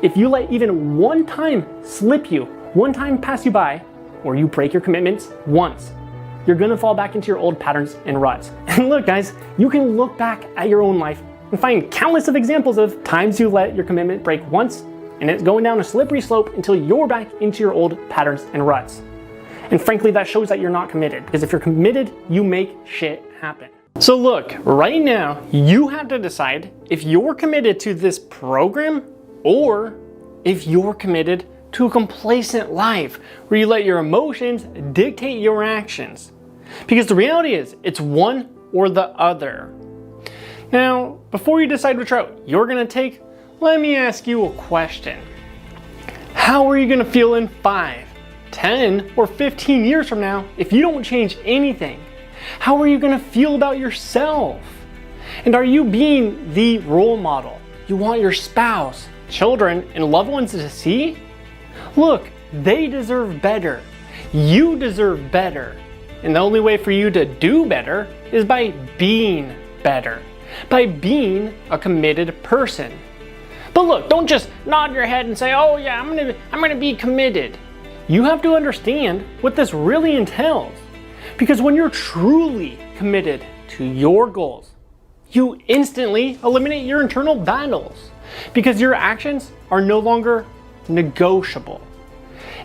if you let even one time slip you, one time pass you by, or you break your commitments once, you're gonna fall back into your old patterns and ruts. And look guys, you can look back at your own life and find countless of examples of times you let your commitment break once and it's going down a slippery slope until you're back into your old patterns and ruts. And frankly, that shows that you're not committed, because if you're committed, you make shit happen. So look, right now, you have to decide if you're committed to this program or if you're committed to a complacent life where you let your emotions dictate your actions. Because the reality is, it's one or the other. Now, before you decide which route you're gonna take, let me ask you a question. How are you gonna feel in 5, 10, or 15 years from now if you don't change anything? How are you gonna feel about yourself? And are you being the role model you want your spouse, children, and loved ones to see? Look, they deserve better. You deserve better. And the only way for you to do better is by being better, by being a committed person. But look, don't just nod your head and say, oh yeah, I'm gonna be committed. You have to understand what this really entails. Because when you're truly committed to your goals, you instantly eliminate your internal battles because your actions are no longer negotiable.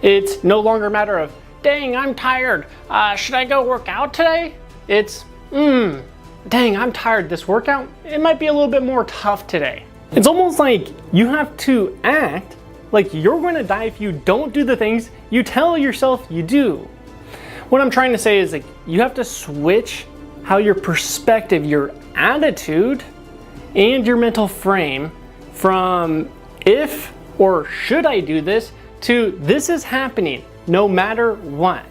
It's no longer a matter of, dang, I'm tired. Should I go work out today? It's, dang, I'm tired. This workout, it might be a little bit more tough today. It's almost like you have to act like you're going to die if you don't do the things you tell yourself you do. What I'm trying to say is, like, you have to switch how your perspective, your attitude, and your mental frame from if or should I do this to this is happening no matter what.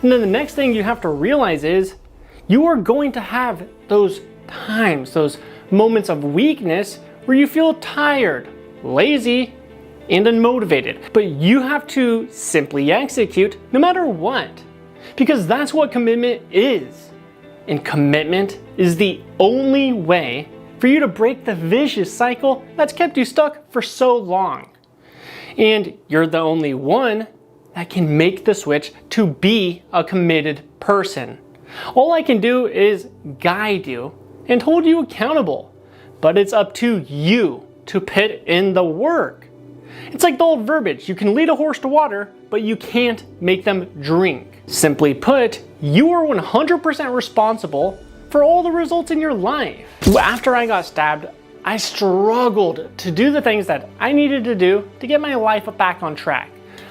And then the next thing you have to realize is you are going to have those times, those moments of weakness where you feel tired, lazy, and unmotivated. But you have to simply execute no matter what. Because that's what commitment is. And commitment is the only way for you to break the vicious cycle that's kept you stuck for so long. And you're the only one that can make the switch to be a committed person. All I can do is guide you and hold you accountable, but it's up to you to put in the work. It's like the old verbiage, you can lead a horse to water, but you can't make them drink. Simply put, you are 100% responsible for all the results in your life. After I got stabbed, I struggled to do the things that I needed to do to get my life back on track.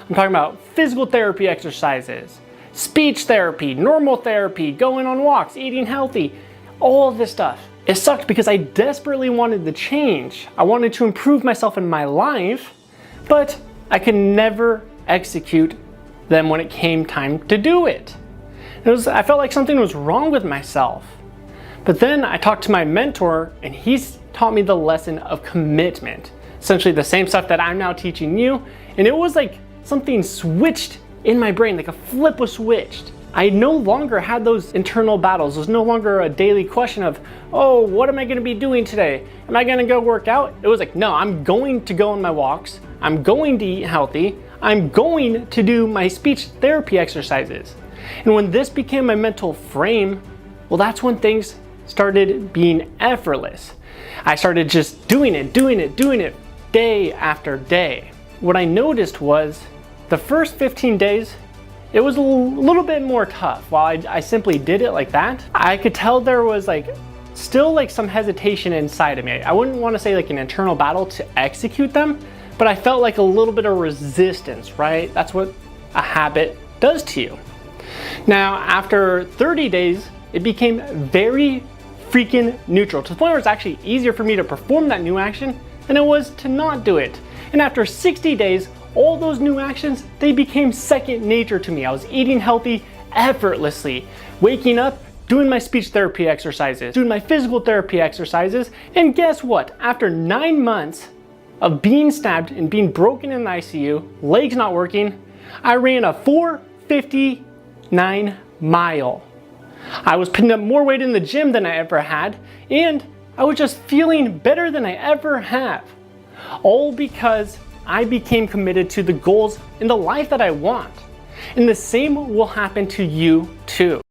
I'm talking about physical therapy exercises, speech therapy, normal therapy, going on walks, eating healthy, all of this stuff. It sucked because I desperately wanted to change. I wanted to improve myself in my life, but I could never execute them when it came time to do it. I felt like something was wrong with myself. But then I talked to my mentor and he's taught me the lesson of commitment. Essentially the same stuff that I'm now teaching you. And it was like something switched in my brain, like a flip was switched. I no longer had those internal battles. It was no longer a daily question of, oh, what am I gonna be doing today? Am I gonna go work out? It was like, no, I'm going to go on my walks. I'm going to eat healthy. I'm going to do my speech therapy exercises. And when this became my mental frame, well, that's when things started being effortless. I started just doing it day after day. What I noticed was the first 15 days, it was a little bit more tough. While I simply did it like that, I could tell there was still some hesitation inside of me. I wouldn't want to say like an internal battle to execute them, but I felt like a little bit of resistance, right? That's what a habit does to you. Now, after 30 days, it became very freaking neutral, to the point where it's actually easier for me to perform that new action than it was to not do it. And after 60 days, all those new actions, they became second nature to me. I was eating healthy effortlessly, waking up, doing my speech therapy exercises, doing my physical therapy exercises, and guess what? After 9 months of being stabbed and being broken in the ICU, legs not working, I ran a 4:59 mile. I was putting up more weight in the gym than I ever had, and I was just feeling better than I ever have. All because I became committed to the goals and the life that I want. And the same will happen to you too.